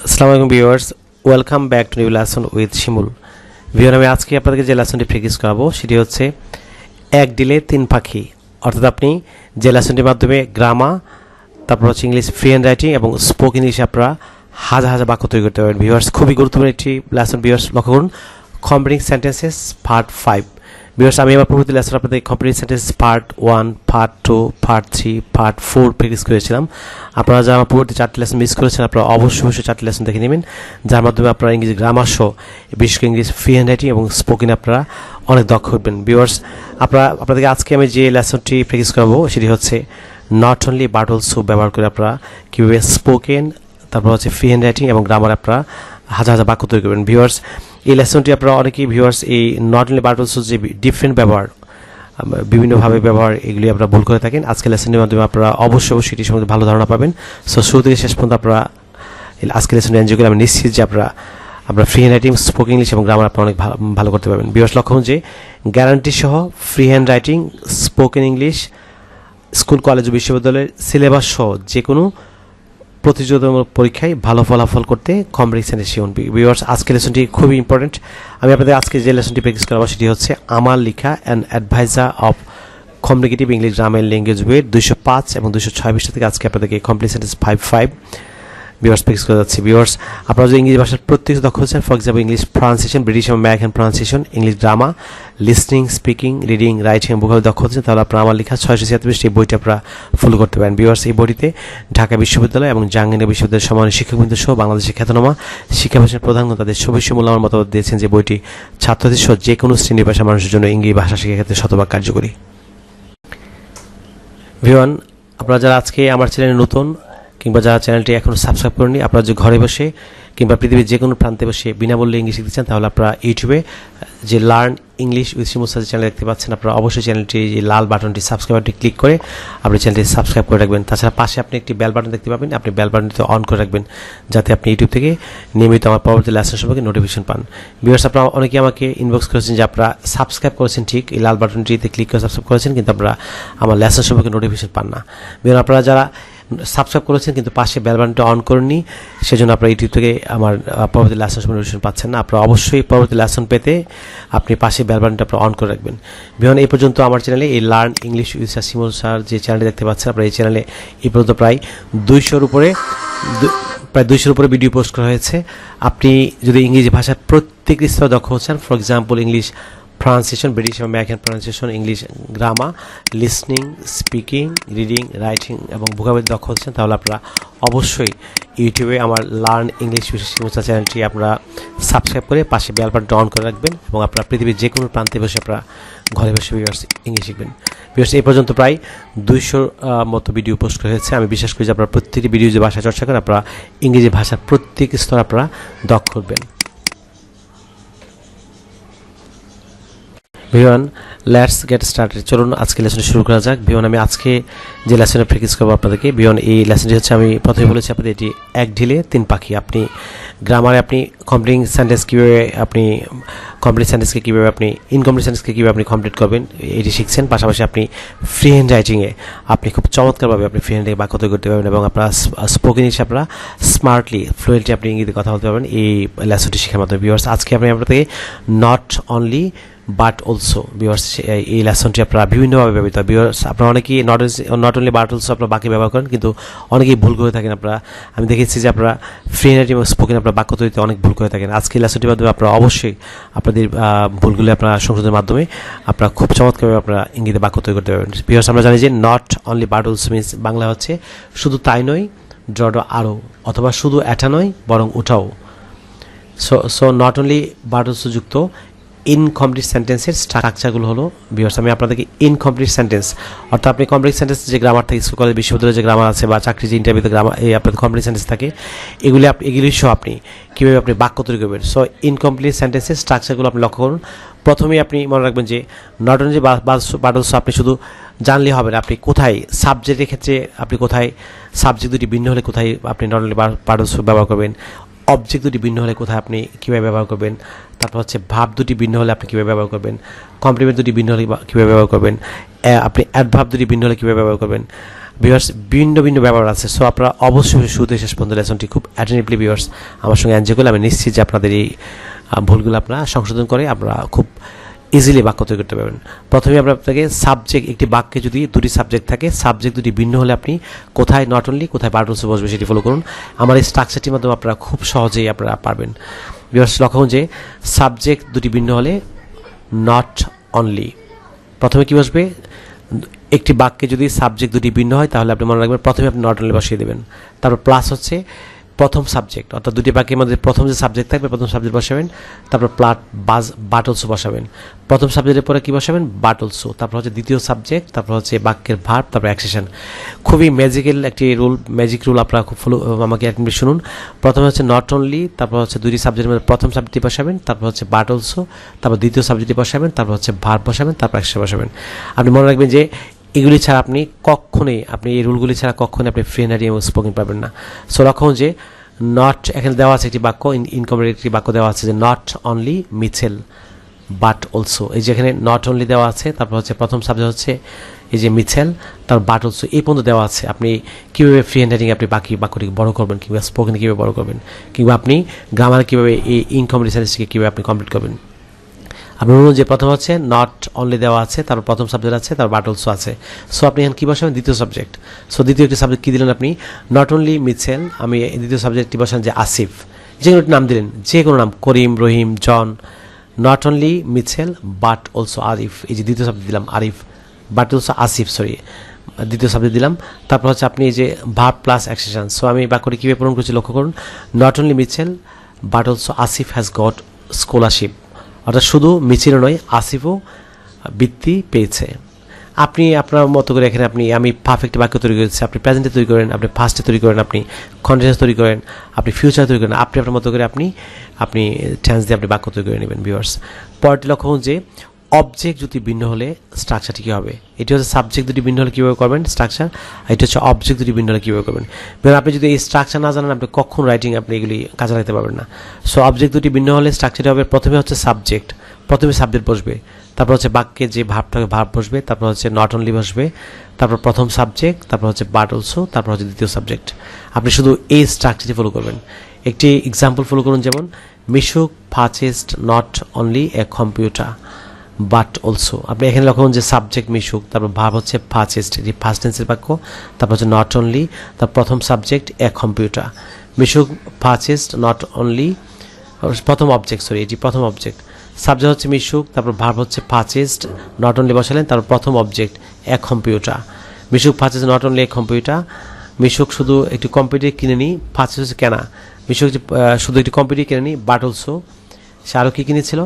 আসসালামু আলাইকুম viewers, welcome back to new lesson with Shimul. Viewer, আমি আজকে আপনাদেরকে যে লেসনটি প্র্যাকটিস করাবো সেটি হচ্ছে এক ডিলে তিন পাখি। অর্থাৎ আপনি যে লেসনটির মাধ্যমে গ্রামার, তারপর হচ্ছে ইংলিশ ফ্রি হ্যান্ড রাইটিং এবং স্পোক ইংলিশে আপনারা হাজার হাজার বাক্য তৈরি করতে পারবেন। ভিউয়ার্স, খুবই গুরুত্বপূর্ণ একটি লেসন। ভিউয়ার্স, লক্ষ্য করুন, কম্প্লিটিং সেন্টেন্সেস পার্ট 5। ভিউয়ার্স, আমি আমার পূর্ববর্তী লেসন আপনাদের completing sentence part 1, part 2, part 3, part 4 practice করেছিলাম। আপনারা যারা আমার পূর্ববর্তী 4টি লেসন মিস করেছেন, আপনারা অবশ্যই 4টি লেসন দেখে নেবেন, যার মাধ্যমে আপনারা ইংরেজি গ্রামার সহ বিশেষ করে ইংলিশ ফ্রি হ্যান্ড রাইটিং এবং স্পোকিং আপনারা অনেক দক্ষ হবেন। ভিউয়ার্স, আপনাদেরকে আজকে আমি যে লেসনটি প্র্যাকটিস করাবো সেটি হচ্ছে নট অনলি বাট অলসো ব্যবহার করে আপনারা কীভাবে স্পোকেন, তারপর হচ্ছে ফ্রি হ্যান্ড রাইটিং এবং গ্রামার আপনারা হাজার হাজার বাক্য তৈরি করবেন। ভিউয়ার্স, এই লেসনটি আপনারা অনেকেই ভিউয়ার্স এই নট অনলি বাট অলসো যে ডিফারেন্ট ব্যবহার, বিভিন্নভাবে ব্যবহার, এগুলি আপনারা ভুল করে থাকেন। আজকে লেসনের মাধ্যমে আপনারা অবশ্যই এটির সম্বন্ধে ভালো ধারণা পাবেন। সো শুরু থেকে শেষ পর্যন্ত আপনারা আজকে লেসনটি এনজয় করে আমি নিশ্চিত যে আপনারা free handwriting, spoken English এবং গ্রামার আপনারা অনেক ভালো করতে পারবেন। ভিউয়ার্স, লক্ষ্য যে গ্যারান্টি সহ free handwriting, spoken English, school, college ও বিশ্ববিদ্যালয়ের সিলেবাস সহ যে কোনো প্রতিযোগিতামূলক পরীক্ষায় ভালো ফলাফল করতে কম্প্লিটিং সেন্টেন্স শিখুন। ভিউয়ার্স, আজকের লেসনটি খুবই ইম্পর্টেন্ট। আমি আপনাদের আজকে যে লেসনটি প্র্যাকটিস করাবো সেটি হচ্ছে আমার লেখা an adviser of communicative English grammar language ওয়েট 205 এবং 206 পৃষ্ঠা থেকে আজকে আপনাদেরকে কমপ্লিট সেন্টেন্স 5 ভিউয়ার্স প্র্যাকটিস করে যাচ্ছি। ভিউয়ার্স, আপনারা যদি ইংরেজি ভাষার প্রত্যেক দক্ষ হচ্ছেন, for example English pronunciation, British এবং American pronunciation, English grammar, listening, speaking, reading, writing এবং ভোকাবুলারি দক্ষ হচ্ছেন, তাহলে আপনারা আমার লেখা 637 এই বইটি আপনারা ফলো করতে পারেন। ভিউয়ার্স, এই বইটিতে ঢাকা বিশ্ববিদ্যালয় এবং জাহাঙ্গীরনগর বিশ্ববিদ্যালয়ের সম্মানিত শিক্ষকবৃন্দ সহ বাংলাদেশের খ্যাতনামা শিক্ষাভাষার প্রধানগণ তাদের সবিশেষ মূল্যবান মতামত দিয়েছেন যে বইটি ছাত্রদের সহ যে কোনো শ্রেণীর ভাষা মানুষের জন্য ইংরেজি ভাষা শেখার ক্ষেত্রে শতভাগ কার্যকরী। ভিউয়ার, আপনারা যারা আজকে আমার চ্যানেলে নতুন কিংবা যারা চ্যানেলটি এখনও সাবস্ক্রাইব করেননি, আপনারা যে ঘরে বসে কিংবা পৃথিবীর যে কোনো প্রান্তে বসে বিনামূল্যে ইংলিশ শিখতে চান, তাহলে আপনারা ইউটিউবে যে learn English with Shimul sir channel দেখতে পাচ্ছেন, আপনারা অবশ্যই চ্যানেলটি যে লাল বাটনটি সাবস্ক্রাইব বাটনটি ক্লিক করে আপনি চ্যানেলটি সাবস্ক্রাইব করে রাখবেন। তাছাড়া পাশে আপনি একটি বেল বাটন দেখতে পাবেন, আপনি বেল বাটনটিতে অন করে রাখবেন যাতে আপনি ইউটিউব থেকে নিয়মিত আমার পরবর্তী লেসন সম্পর্কে নোটিফিকেশন পান। ভিউয়ার্স, আপনারা অনেকেই আমাকে ইনবক্স করেছেন যে আপনারা সাবস্ক্রাইব করেছেন, ঠিক এই লাল বাটনটিতে ক্লিক করে সাবস্ক্রাইব করেছেন, কিন্তু আপনারা আমার লেসন সম্পর্কে নোটিফিকেশন পান না। ভিউয়ার, আপনারা যারা সাবস্ক্রাইব করেছেন কিন্তু পাশে বেল বাটনটা অন করেননি, সেজন্য আপনারা ইউটিউব থেকে আমার পরবর্তী লেসন নোটিফিকেশন পাচ্ছেন না। আপনারা অবশ্যই পরবর্তী লেসন পেতে আপনি পাশে বেল বাটনটা আপনারা অন করে রাখবেন। বিহান, এই পর্যন্ত আমার চ্যানেলে এই learn English with Shimul sir যে চ্যানেলটি দেখতে পাচ্ছেন, আপনারা এই চ্যানেলে এই পর্যন্ত প্রায় 200-র উপরে ভিডিও পোস্ট করা হয়েছে। আপনি যদি ইংরেজি ভাষার প্রত্যেক স্তরে দক্ষ হচ্ছেন, for example English pronunciation, British এবং American pronunciation, English grammar, listening, speaking, reading, writing এবং ভোকাবুলারি দক্ষ হচ্ছেন, তাহলে আপনারা অবশ্যই ইউটিউবে আমার লার্ন ইংলিশ শিমুল স্যার চ্যানেলটি আপনারা সাবস্ক্রাইব করে পাশে বেল বাটনটা অন করে রাখবেন এবং আপনারা পৃথিবীর যে কোনো প্রান্তে বসে আপনারা ঘরে বসে ইংলিশ শিখবেন। ভিউয়ার্স, এই পর্যন্ত প্রায় 200 মতো ভিডিও পোস্ট করা হয়েছে। আমি বিশ্বাস করি যে আপনারা প্রত্যেকটি ভিডিও যে ভাষা চর্চা করেন, আপনারা ইংরেজি ভাষার প্রত্যেক স্তর আপনারা দক্ষ করবেন। V1, let's get started. চলুন আজকে লেসনটি শুরু করা যাক। ভিওয়ান, আমি আজকে যে লেসনে প্র্যাকটিস করবো আপনাদেরকে, ভিওয়ান এই লেসনটি হচ্ছে, আমি প্রথমে বলেছি আপনাদের এটি এক ঢিলে তিন পাখি। আপনি গ্রামারে আপনি কমপ্লিটিং সেন্টেন্স কীভাবে আপনি কমপ্লিট সেন্টেন্সকে কীভাবে আপনি ইনকমপ্লিট সেন্টেন্সকে কীভাবে আপনি কমপ্লিট করবেন এটি শিখছেন। পাশাপাশি আপনি ফ্রি হ্যান্ড রাইটিংয়ে আপনি খুব চমৎকারভাবে আপনি ফ্রি হ্যান্ড বাক্য তৈরি করতে পারবেন এবং আপনারা স্পোকেন হিসেবে আপনারা স্মার্টলি ফ্লুয়েন্টলি আপনি ইংরেজিতে কথা বলতে পারবেন এই লেসনটি শেখার মাধ্যমে। ভিউয়ার্স, আজকে আমি আপনাদেরকে not only but also, viewers এই লেসনটি আপনারা বিভিন্নভাবে ব্যবহৃত হয়। ভিউয়ার্স, আপনারা অনেকেই নট অনলি বাট অলসো আপনারা বাকি ব্যবহার করেন, কিন্তু অনেকেই ভুল করে থাকেন। আপনারা আমি দেখেছি যে আপনারা ফ্রি হ্যান্ড রাইটিং এবং স্পোকেন আপনারা বাক্য তৈরিতে অনেক ভুল করে থাকেন। আজকে লেসনটির মাধ্যমে আপনারা অবশ্যই আপনাদের ভুলগুলি আপনারা সংশোধনের মাধ্যমে আপনারা খুব চমৎকারভাবে আপনারা ইংরেজিতে বাক্য তৈরি করতে পারবেন। ভিউয়ার্স, আমরা জানি যে not only but also means Bangla হচ্ছে শুধু তাই নয়, ডট আরও, অথবা শুধু এটা নয় বরং ওটাও। So not only but also যুক্ত ইনকমপ্লিট সেন্টেন্সের স্ট্রাকচারগুলো হলো, ভিউয়ার্স আমি আপনাদেরকে ইনকমপ্লিট সেন্টেন্স, অর্থাৎ আপনি কমপ্লিট সেন্টেন্স যে গ্রামার থাকে, স্কুল, কলেজ, বিশ্ববিদ্যালয়ে যে গ্রামার আছে বা চাকরি যে ইন্টারভিউতে গ্রামার এই আপনাদের কমপ্লিট সেন্টেন্স থাকে, এগুলি সহ আপনি কীভাবে আপনি বাক্য তৈরি করবেন। সো ইনকমপ্লিট সেন্টেন্সের স্ট্রাকচারগুলো আপনি লক্ষ্য করুন। প্রথমেই আপনি মনে রাখবেন যে নট অনলি বাট অলসো আপনি শুধু জানলে হবে না, আপনি কোথায় সাবজেক্টের ক্ষেত্রে আপনি কোথায় সাবজেক্ট দুটি ভিন্ন হলে কোথায় আপনি নট অনলি বাট অলসো ব্যবহার করবেন, অবজেক্ট দুটি ভিন্ন হলে কোথায় আপনি কীভাবে ব্যবহার করবেন, তারপর হচ্ছে ভার্ব দুটি ভিন্ন হলে আপনি কীভাবে ব্যবহার করবেন, কমপ্লিমেন্ট দুটি ভিন্ন হলে কীভাবে ব্যবহার করবেন, আপনি অ্যাডভার্ব দুটি ভিন্ন হলে কীভাবে ব্যবহার করবেন। ভিউয়ার্স, ভিন্ন ভিন্ন ব্যবহার আছে। সো আপনারা অবশ্যই শুরুতে শেষ পর্যন্ত লেসনটি খুব অ্যাটেন্টিভলি ভিউয়ার্স আমার সঙ্গে এনজয় করলে আমি নিশ্চিত যে আপনাদের এই ভুলগুলো আপনারা সংশোধন করে আপনারা খুব ইজিলি বাক্য তৈরি করতে পারবেন। প্রথমে আপনাকে সাবজেক্ট, একটি বাক্যে যদি দুটি সাবজেক্ট থাকে, সাবজেক্ট দুটি ভিন্ন হলে আপনি কোথায় নট অনলি কোথায় বাট অলসো বসবে সেটি ফলো করুন। আমার এই স্ট্রাকচারটির মাধ্যমে আপনারা খুব সহজেই আপনারা পারবেন। ভিউয়ার্স, লক্ষ্য যে সাবজেক্ট দুটি ভিন্ন হলে নট অনলি, প্রথমে কি বসবে, একটি বাক্যে যদি সাবজেক্ট দুটি ভিন্ন হয় তাহলে আপনি মনে রাখবেন প্রথমে আপনি নট অনলি বসিয়ে দেবেন, তারপর প্লাস হচ্ছে প্রথম সাবজেক্ট, অর্থাৎ দুটি বাক্যের মধ্যে প্রথম যে সাবজেক্ট থাকবে প্রথম সাবজেক্ট বসাবেন, তারপর বাট অলসো বসাবেন, প্রথম সাবজেক্টের পরে কি বসাবেন, বাট অলসো, তারপর হচ্ছে দ্বিতীয় সাবজেক্ট, তারপর হচ্ছে বাক্যের ভার্ব, তারপর অ্যাকশন। খুবই ম্যাজিক্যাল একটি রুল, ম্যাজিক রুল আপনারা খুব ফলো আমাকে একটু শুনুন। প্রথমে হচ্ছে নট অনলি, তারপর হচ্ছে দুটি সাবজেক্টের মধ্যে প্রথম সাবজেক্টটি বসাবেন, তারপর হচ্ছে বাট অলসো, তারপর দ্বিতীয় সাবজেক্টটি বসাবেন, তারপর হচ্ছে ভার্ব বসাবেন, তারপর অ্যাকশন বসাবেন। আপনি মনে রাখবেন যে এগুলি ছাড়া আপনি কখনোই, আপনি এই রুলগুলি ছাড়া কখনোই আপনি ফ্রি হ্যান্ড এবং স্পোকেন পাবেন না। সো লক্ষ্য যে নট, এখানে দেওয়া আছে একটি বাক্য, ইনকমপ্লিট একটি বাক্য দেওয়া আছে যে not only Mitchell but also, এই যে এখানে নট অনলি দেওয়া আছে, তারপর হচ্ছে প্রথম সাবজেক্ট হচ্ছে এই যে মিচেল, তারপর বাট অলসো, এই পর্যন্ত দেওয়া আছে। আপনি কীভাবে ফ্রি হ্যান্ড রাইটিং আপনি বাকি বাক্যটিকে বড় করবেন, কিংবা স্পোকেন কীভাবে বড় করবেন, কিংবা আপনি গ্রামার কীভাবে এই ইনকমপ্লিট সেন্টেন্সটিকে কীভাবে আপনি কমপ্লিট করবেন। আপনি বলুন যে প্রথম হচ্ছে নট অনলি দেওয়া আছে, তারপর প্রথম সাবজেক্ট আছে, তারপর বাট অলসো আছে। সো আপনি এখানে কী বসাবেন, দ্বিতীয় সাবজেক্ট। সো দ্বিতীয় একটি সাবজেক্ট কী দিলেন আপনি, নট অনলি মিচেল, আমি দ্বিতীয় সাবজেক্টটি বসান যে আসিফ, যে কোনো নাম দিলেন, যে কোনো নাম, Karim, Rahim, John, not only Mitchell but also Arif, এই যে দ্বিতীয় সাবজেক্ট দিলাম Arif, but also Asif, sorry দ্বিতীয় সাবজেক্ট দিলাম। তারপর হচ্ছে আপনি এই যে ভার্ব প্লাস অ্যাকশন। সো আমি বাক্যটি কীভাবে পূরণ করছি লক্ষ্য করুন, not only Mitchell but also Asif has got scholarship, অর্থাৎ শুধু মিছিল নয়, আসিফও বৃত্তি পেয়েছে। আপনি আপনার মতো করে এখানে আমি পারফেক্ট বাক্য তৈরি করেছি, আপনি প্রেজেন্টে তৈরি করেন, আপনি ফার্স্টে তৈরি করেন, আপনি কন্টিনিউয়াস তৈরি করেন, আপনি ফিউচার তৈরি করেন, আপনি আপনার মতো করে আপনি টেন্স দিয়ে আপনি বাক্য তৈরি করে নেবেন। ভিউয়ার্স, পরেরটি লক্ষ্য যে অবজেক্ট যদি ভিন্ন হলে স্ট্রাকচারটি কী হবে। এটি হচ্ছে সাবজেক্ট দুটি ভিন্ন হলে কীভাবে করবেন স্ট্রাকচার, আর এটি হচ্ছে অবজেক্ট দুটি ভিন্ন হলে কীভাবে করবেন। আপনি যদি এই স্ট্রাকচার না জানেন আপনি কখন রাইটিং আপনি এগুলি কাজে লাগাতে পারবেন না। সো অবজেক্ট দুটি ভিন্ন হলে স্ট্রাকচারটি হবে, প্রথমে হচ্ছে সাবজেক্ট, প্রথমে সাবজেক্ট বসবে, তারপর হচ্ছে বাক্যে যে ভার্ব থাকে ভার্ব বসবে, তারপর হচ্ছে নট অনলি বসবে, তারপর প্রথম সাবজেক্ট, তারপর হচ্ছে বাট অলসো, তারপর হচ্ছে দ্বিতীয় সাবজেক্ট। আপনি শুধু এই স্ট্রাকচারটি ফলো করবেন। একটি এক্সাম্পল ফলো করুন, যেমন Mishuk purchased not only a computer but also. আপনি এখানে লক্ষ্য করুন যে সাবজেক্ট মিশুক, তারপর ভার্ব হচ্ছে পারচেজড, এটি ফার্স্ট টেন্সের বাক্য, তারপর হচ্ছে নট অনলি, তার প্রথম subject A computer. Mishuk purchased not only, প্রথম অবজেক্ট, সরি এটি প্রথম অবজেক্ট, সাবজেক্ট হচ্ছে মিশুক, তারপর ভার্ব হচ্ছে পারচেজড, নট অনলি বসালেন, তারপর প্রথম object a computer. Mishuk purchased not only a computer, Mishuk শুধু একটি কম্পিউটার কিনে নি, পারচেজ হচ্ছে কেনা, মিশুক শুধু একটি কম্পিউটার কিনে নি, বাট অলসো সে আরও কী কিনেছিল,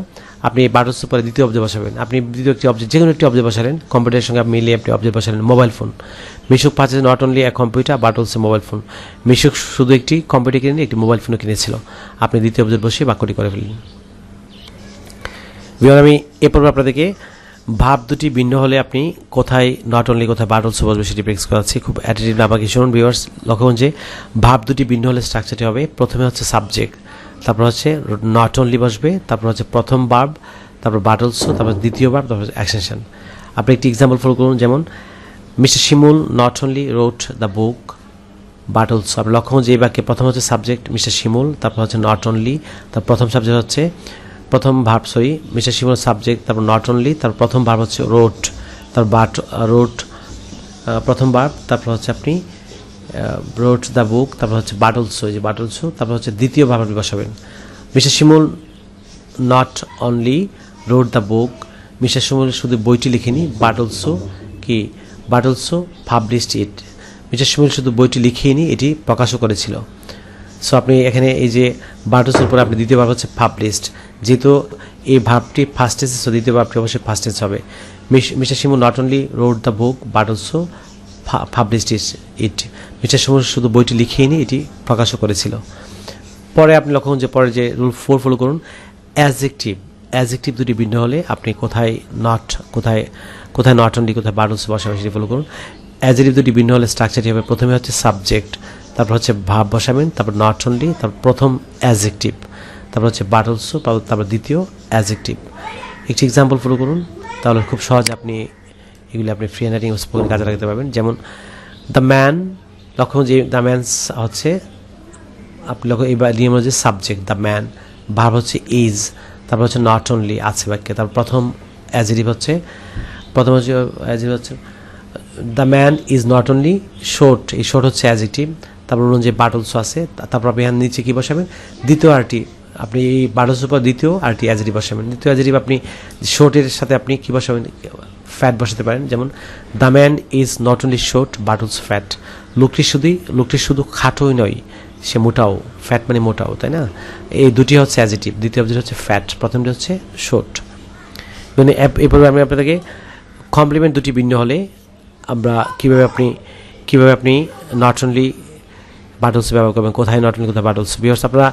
আপনি বাট অলসো পরে দ্বিতীয় অবজেক্ট বসাবেন। আপনি দ্বিতীয় একটি অবজেক্ট, যে কোনো একটি অবজেক্ট বসালেন, কম্পিউটারের সঙ্গে আপনি মিলিয়ে আপনি অবজেক্ট বসালেন mobile phone. Mishuk purchase not only a computer but also mobile phone, Mishuk শুধু একটি কম্পিউটার কিনে একটি মোবাইল ফোনও কিনেছিল। আপনি দ্বিতীয় অবজেক্ট বসিয়ে বাক্যটি করে ফেললেন। আমি এ পর্বে আপনাদেরকে ভাব দুটি ভিন্ন হলে আপনি কোথায় নট অনলি কোথায় বাট অলসো বসবে সেটি প্র্যাকটিস করাচ্ছি। খুব অ্যাটেন্টিভ আমাকে শুনুন ভিউয়ার্স, লক্ষ্য করুন যে ভাব দুটি ভিন্ন হলে স্ট্রাকচারটি হবে, প্রথমে হচ্ছে সাবজেক্ট, তারপর হচ্ছে নট অনলি বসবে, তারপর হচ্ছে প্রথম ভার্ব, তারপর বাট অলসো, তারপর দ্বিতীয় ভার্ব, তারপর অ্যাকশন। আপনি একটি এক্সাম্পল ফলো করুন, যেমন mister Shimul not only wrote the book but also. আপনি লক্ষ্য করুন যে এই বাক্যে প্রথম হচ্ছে সাবজেক্ট মিস্টার শিমুল, তারপর হচ্ছে নট অনলি, তার প্রথম সাবজেক্ট হচ্ছে প্রথম ভার্ব, সরি মিস্টার শিমুল সাবজেক্ট, তারপর নট অনলি, তার প্রথম ভার্ব হচ্ছে রোট, তার বাট রোট প্রথম ভার্ব, তারপর হচ্ছে আপনি রোট দ্য বুক, তারপর হচ্ছে বাট অলসো, এই যে বাট অলসো, তারপর হচ্ছে দ্বিতীয় ভার্ব আপনি বসাবেন। Mister Shimul not only wrote the book, mister Shimul শুধু বইটি লিখেনি, বাট অলসো কি, but also published it, mister Shimul শুধু বইটি লিখেনি এটি প্রকাশও করেছিল। সো আপনি এখানে এই যে বাট অলসোর পরে আপনি দ্বিতীয় ভার্ব হচ্ছে পাবলিশড, যেহেতু এই ভার্বটি ফার্স্ট টেন্স, সো দ্বিতীয় ভার্বটি অবশ্যই ফার্স্ট টেন্স হবে। Mister Shimul not only wrote the book but also published it, mister Shimul শুধু বইটি লিখেইনি এটি প্রকাশও করেছিল। পরে আপনি লক্ষ্য করুন যে পরে যে রুল 4 ফলো করুন, অ্যাডজেক্টিভ দুটি ভিন্ন হলে আপনি কোথায় নট অনলি কোথায় বাট অলসো বসাবেন সেটি ফলো করুন। অ্যাডজেক্টিভ দুটি ভিন্ন হলে স্ট্রাকচারটি হবে, প্রথমে হচ্ছে সাবজেক্ট, তারপর হচ্ছে ভাব বসাবেন, তারপর নট অনলি, তারপর প্রথম অ্যাডজেক্টিভ, তারপর হচ্ছে বাট অলসো, তারপর দ্বিতীয় অ্যাডজেক্টিভ। একটি এক্সাম্পল ফলো করুন, তাহলে খুব সহজে আপনি এগুলি আপনি ফ্রি হ্যান্ড রাইটিং ও স্পোকেন কাজে লাগাতে পারবেন। যেমন দ্য ম্যান, লক্ষ্য যে দ্য ম্যানস হচ্ছে আপনি লক্ষ্য এই নিয়ম হচ্ছে সাবজেক্ট দ্য ম্যান, ভার্ব হচ্ছে ইজ, তারপর হচ্ছে নট অনলি আছে বাক্যে, তারপর প্রথম অ্যাডজেক্টিভ হচ্ছে the man is not only short, এই শর্ট হচ্ছে অ্যাডজেক্টিভ, তারপর বলুন যে বাট অলসো আছে, তারপর আপনি এখানে নিচে কী বসাবেন, দ্বিতীয় আরটি, আপনি এই বাট অলসোর পর দ্বিতীয় আরটি অ্যাডজেক্টিভ বসাবেন। দ্বিতীয় অ্যাডজেক্টিভ আপনি শর্টের সাথে আপনি কী বসাবেন, ফ্যাট বসাতে পারেন। যেমন the man is not only short but also fat, লোকটি শুধু খাটোই নয়, সে মোটাও, ফ্যাট মানে মোটাও, তাই না? এই দুটি হচ্ছে অ্যাডজেক্টিভ, দ্বিতীয় অ্যাডজেক্টিভ হচ্ছে ফ্যাট, প্রথমটি হচ্ছে শর্ট। মানে এরপরে আমি আপনাদেরকে কমপ্লিমেন্ট দুটি ভিন্ন হলে আমরা কীভাবে আপনি নট অনলি বাট অলসো ব্যবহার করবেন, কোথায় নট অনলি কোথায় বাট অলসো। বিকজ আপনারা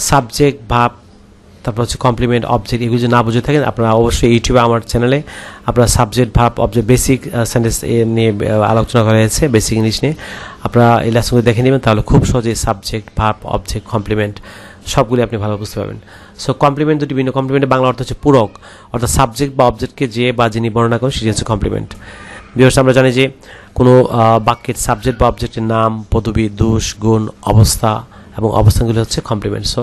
সাবজেক্ট ভাব তারপর হচ্ছে কমপ্লিমেন্ট অবজেক্ট এগুলো যদি না বুঝে থাকেন, আপনারা অবশ্যই ইউটিউবে আমার চ্যানেলে আপনারা সাবজেক্ট ভাব অবজেক্ট বেসিক সেন্টেন্স নিয়ে আলোচনা করা হয়েছে, বেসিক ইংলিশ নিয়ে, আপনারা এই লেসনগুলো দেখে নেবেন, তাহলে খুব সহজে সাবজেক্ট ভাব অবজেক্ট কমপ্লিমেন্ট সবগুলি আপনি ভালো বুঝতে পারবেন। সো কমপ্লিমেন্ট দুটি ভিন্ন, কমপ্লিমেন্টের বাংলা অর্থ হচ্ছে পূরক, অর্থাৎ সাবজেক্ট বা অবজেক্টকে যে বা যিনি বর্ণনা করেন সেটি হচ্ছে কমপ্লিমেন্ট। বিকজ আমরা জানি যে কোনো বাক্যের সাবজেক্ট বা অবজেক্টের নাম, পদবি, দোষ, গুণ, অবস্থা এবং অবস্থানগুলি হচ্ছে কমপ্লিমেন্ট। সো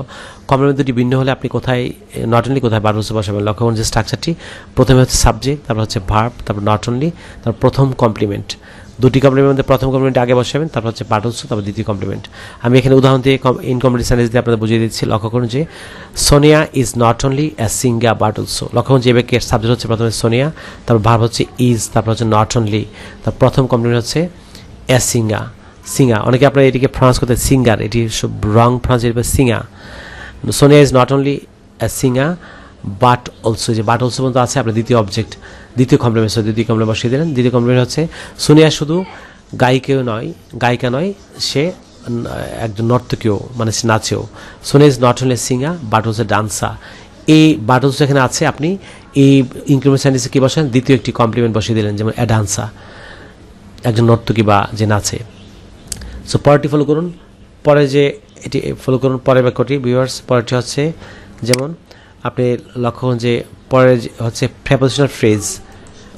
কমপ্লিমেন্ট দুটি ভিন্ন হলে আপনি কোথায় নট অনলি কোথায় বাট অলসো বসাবেন। লক্ষ্য করুন যে স্ট্রাকচারটি প্রথমে হচ্ছে সাবজেক্ট, তারপর হচ্ছে ভার্ব, তারপর নট অনলি, তারপর প্রথম কমপ্লিমেন্ট, দুটি কমপ্লিমেন্টের প্রথম কমপ্লিমেন্ট আগে বসাবেন, তারপর হচ্ছে বাট অলসো, তারপর দ্বিতীয় কমপ্লিমেন্ট। আমি এখানে উদাহরণ দিয়ে ইনকমপ্লিট সেন্টেন্স দিয়ে আপনাদের বুঝিয়ে দিচ্ছি। লক্ষ্য করুন যে Sonia is not only as singer but also. লক্ষ্য করুন যে এবারে সাবজেক্ট হচ্ছে প্রথমে সোনিয়া, তারপর ভার্ব হচ্ছে ইজ, তারপর হচ্ছে নট অনলি, তার প্রথম কমপ্লিমেন্ট হচ্ছে অ্যাজ সিঙ্গা। অনেকে আপনারা এটিকে প্রনাউন্স করতে সিঙ্গার, এটি রং প্রনাউন্স এটি singer. Sonia is not only as singer but also, যে বাট অলসো পর্যন্ত আছে আপনার দ্বিতীয় অবজেক্ট, দ্বিতীয় কমপ্লিমেন্ট বসিয়ে দিলেন। দ্বিতীয় কমপ্লিমেন্ট হচ্ছে সোনিয়া শুধু গায়িকা নয়, সে একজন নর্তকীও, মানে সে নাচেও। Sonia is not only singer but also dancer, এই বাট অলসো এখানে আছে, আপনি এই ইনক্রিমেন্ট সেন্টেন্সে কী বসেন, দ্বিতীয় একটি কমপ্লিমেন্ট বসিয়ে দিলেন, যেমন এ ডান্সার, একজন নর্তকী বা যে নাচে। সো পরেরটি ফলো করুন, পরের বাক্যটি ভিউয়ার্স। পরেরটি হচ্ছে যেমন আপনি লক্ষ্য করুন যে পরের হচ্ছে প্রেপোজিশনাল ফ্রেজ,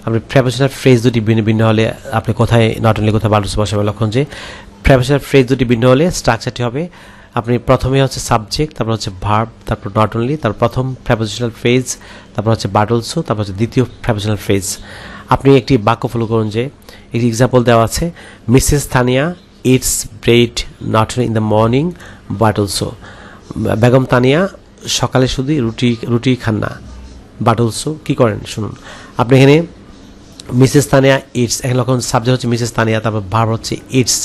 আপনি প্রেপোজিশনাল ফ্রেজ দুটি ভিন্ন ভিন্ন হলে আপনি কোথায় নট অনলি কোথায় বাট অলসো বসাবেন। লক্ষ্য করুন যে প্রেপোজিশনাল ফ্রেজ দুটি ভিন্ন হলে স্ট্রাকচারটি হবে, আপনি প্রথমে হচ্ছে সাবজেক্ট, তারপর হচ্ছে ভার্ব, তারপর নট অনলি, তারপর প্রথম প্রেপোজিশনাল ফ্রেজ, তারপর হচ্ছে বাট অলসো, তারপর হচ্ছে দ্বিতীয় প্রেপোজিশনাল ফ্রেজ। আপনি একটি বাক্য ফলো করুন যে একটি এক্সাম্পল দেওয়া আছে, Mrs Tania it's bread not only in the morning but also. Begum Tania সকালে শুধু রুটি খান না, বাট অলসো কী করেন শুনুন। আপনি এখানে মিসেস তানিয়া ইটস, এখানে লক্ষ্য সাবজেক্ট হচ্ছে মিসেস তানিয়া, তারপর ভার্ব হচ্ছে ইটস,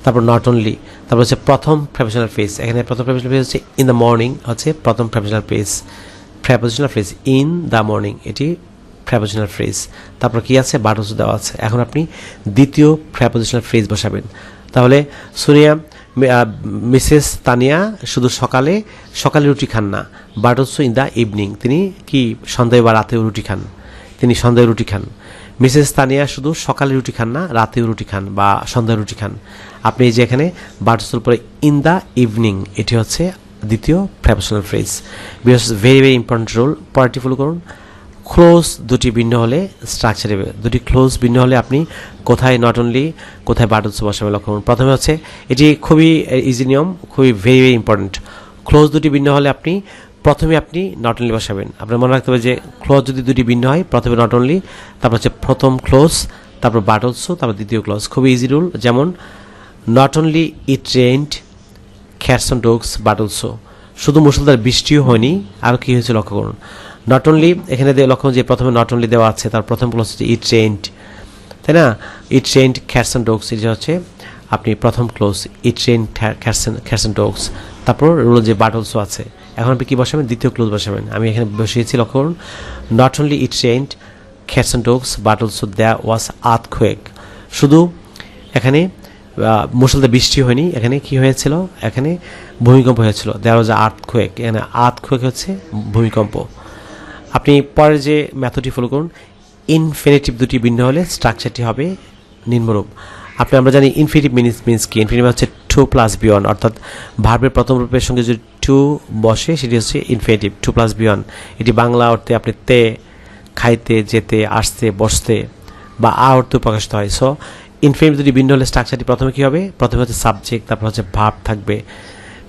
তারপর নট অনলি, তারপর হচ্ছে প্রথম প্রেপোজিশনাল ফ্রেজ। এখানে প্রথম প্রেপোজিশনাল ফ্রেজ হচ্ছে ইন দ্য মর্নিং, হচ্ছে প্রথম prepositional phrase in the morning, এটি প্রেপোজিশনাল ফ্রেজ। তারপর কি আছে, বাট অলসো দেওয়া আছে। এখন আপনি দ্বিতীয় প্রেপোজিশনাল ফ্রেজ বসাবেন। তাহলে সোনিয়া মিসেস তানিয়া শুধু সকালে রুটি খান না, but also in the evening, তিনি কি সন্ধ্যায় বা রাতেও রুটি খান। মিসেস তানিয়া শুধু সকালে রুটি খান না, রাতেও রুটি খান বা সন্ধ্যায় রুটি খান। আপনি যে এখানে বাট অলসোর উপরে ইন দ্য ইভিনিং, এটি হচ্ছে দ্বিতীয় prepositional phrase. Because very very important role. পরেরটি ফলো করুন, ক্লোজ দুটি ভিন্ন হলে স্ট্রাকচার হবে, দুটি ক্লোজ ভিন্ন হলে আপনি কোথায় নট অনলি কোথায় বাট অলসো বসাবে। লক্ষ্য করুন প্রথমে হচ্ছে, এটি খুবই ইজি নিয়ম, খুবই ভেরি ভেরি ইম্পর্টেন্ট। ক্লোজ দুটি ভিন্ন হলে প্রথমে আপনি নট অনলি বসাবেন। আপনার মনে রাখতে হবে যে ক্লোজ যদি দুটি ভিন্ন হয়, প্রথমে নট অনলি, তারপর হচ্ছে প্রথম ক্লোজ, তারপর বাট অলসো, তারপর দ্বিতীয় ক্লোজ। খুবই ইজি রুল। যেমন not only it rained cats and dogs but also, শুধু মুষলধারে বৃষ্টিও হয়নি, আরও কী হয়েছে লক্ষ্য করুন। নট অনলি এখানে লক্ষ্য যে প্রথমে নট অনলি দেওয়া আছে, তার প্রথম ক্লোজ হচ্ছে ইট রেইনড, তাই না? It rained cats and dogs, এটা হচ্ছে আপনি প্রথম clause, it rained cats and dogs. তারপর রুল যে বাট অলসো আছে, এখন আপনি কী বসাবেন, দ্বিতীয় ক্লোজ বসাবেন। আমি এখানে বসিয়েছি, লক্ষ্য করুন, not only it rained cats and dogs but also there was earthquake, শুধু এখানে মুষলধারে বৃষ্টি হয়নি, এখানে কি হয়েছিল, এখানে ভূমিকম্প হয়েছিল। দেয়ার ওয়াজ আর্থকুয়েক, এখানে আর্থকুয়েক হচ্ছে ভূমিকম্প। আপনি পরের যে মেথডটি ফলো করুন, ইনফিনিটিভ দুটি ভিন্ন হলে স্ট্রাকচারটি হবে নিম্নরূপ। আমরা জানি ইনফিনিটিভ মিনস কি, ইনফিনিটিভ হচ্ছে to to plus V one, অর্থাৎ ভার্বের প্রথম রূপের সঙ্গে যদি টু বসে সেটি হচ্ছে infinitive, to plus V one. এটি বাংলা অর্থে আপনি তে, খাইতে, যেতে, আসতে, বসতে বা অর্থে প্রকাশিত হয়। সো ইনফিনিটিভ যদি ভিন্ন হলে স্ট্রাকচারটি প্রথমে কী হবে, প্রথমে হচ্ছে সাবজেক্ট, তারপর হচ্ছে ভার্ব থাকবে,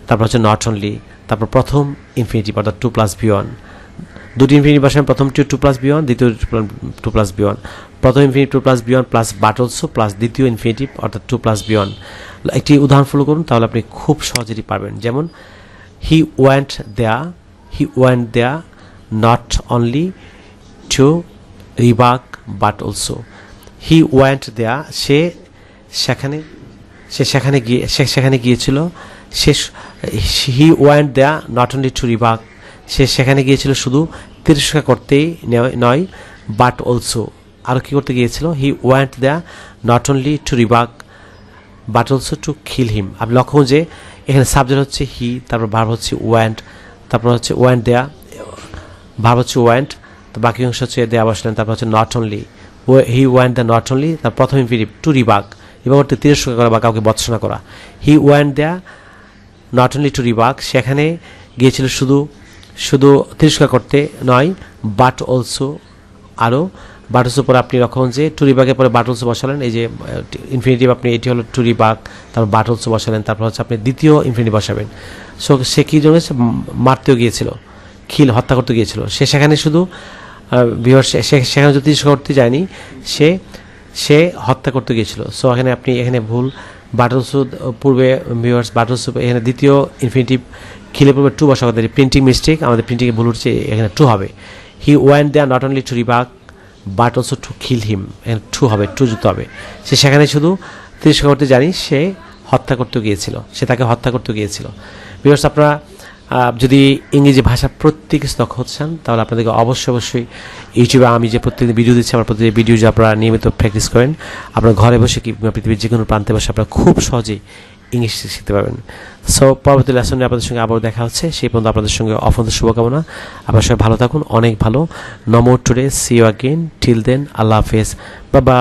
তারপর হচ্ছে নট অনলি, তারপর প্রথম ইনফিনিটিভ অর্থাৎ টু প্লাস বি ওয়ান। দুটি ইনফিনিটিভ বসাবেন, প্রথমটি টু প্লাস বি ওয়ান, দ্বিতীয় টু প্লাস বি ওয়ান। প্রথম infinitive to plus V one plus but also plus দ্বিতীয় ইনফিনিটিভ অর্থাৎ টু প্লাস বি ওয়ান। একটি উদাহরণ ফলো করুন, তাহলে আপনি খুব সহজেই পারবেন। যেমন he went there not only to রিবাক but also. He went there, সে সেখানে গিয়েছিল। He went there not only to Rebak, সে সেখানে গিয়েছিল শুধু তিরস্কার করতেই নয়, বাট অলসো আরও কী করতে গিয়েছিল। He went there not only to রিবাক but also to kill him. আপনি লক্ষ্য করুন যে এখানে সাবজেক্ট হচ্ছে হি, তারপর ভার্ব হচ্ছে ওয়েন্ট, তারপর হচ্ছে ওয়েন্ট দেয়ার, ভার্ব হচ্ছে ওয়েন্ট, তো বাকি অংশ হচ্ছে দেয়া বসলেন, তারপর হচ্ছে not only, he went the not only, তার প্রথম ইনফিনিটিভ টু রিবাক, রিবাক অর্থে তিরস্কার করা বা কাউকে ভৎসনা করা। He went there not only to rebuke, সেখানে গিয়েছিল শুধু তিরস্কার করতে নয়, বাট অলসো আরও। বাট অলসো পরে আপনি লক্ষ্য যে টু রিবাকের পরে বাট অলসো বসালেন, এই যে ইনফিনিটিভ আপনি এটি হলো টু রিবাক, তারপর বাট অলসো বসালেন, তারপর হচ্ছে আপনি দ্বিতীয় ইনফিনিটিভ বসাবেন। সো সে কী জন্য মারতেও গিয়েছিল, হত্যা করতে গিয়েছিল, সে সেখানে শুধু সেখানে যদি তিরস্কার করতে যায়নি, সে হত্যা করতে গিয়েছিল। সো এখানে ভুল, বাট অলসো পূর্বে ভিউয়ার্স বাট অলসো এখানে দ্বিতীয় ইনফিনিটিভ খিলের পূর্বে টু বসা কথা, প্রিন্টিং মিস্টেক, আমাদের প্রিন্টিংয়ে ভুল উঠছে, এখানে টু হবে। He went there not only to রিবাক but also to kill him, এখানে টু হবে, টু যুক্ত হবে। সে সেখানে শুধু তিরস্কার করতে জানি, সে তাকে হত্যা করতে গিয়েছিল। ভিউয়ার্স আপনারা যদি ইংরেজি ভাষা প্রত্যেক কিছু দক্ষ হতে চান, তাহলে আপনাদেরকে অবশ্যই ইউটিউবে আমি যে প্রত্যেকদিন ভিডিও দিচ্ছি, আমার প্রত্যেক ভিডিও যে আপনারা নিয়মিত প্র্যাকটিস করেন, আপনারা ঘরে বসে কি পৃথিবীর যে কোনো প্রান্তে বসে আপনারা খুব সহজেই ইংলিশ শিখতে পারবেন। সো পরবর্তী লেসনে আপনাদের সঙ্গে আবার দেখা হচ্ছে, সেই পর্যন্ত আপনাদের সঙ্গে অফন্ত শুভকামনা। আপনার সবাই ভালো থাকুন, অনেক ভালো। No more today, see you again, till then, আল্লাহ হাফেজ, বাবা।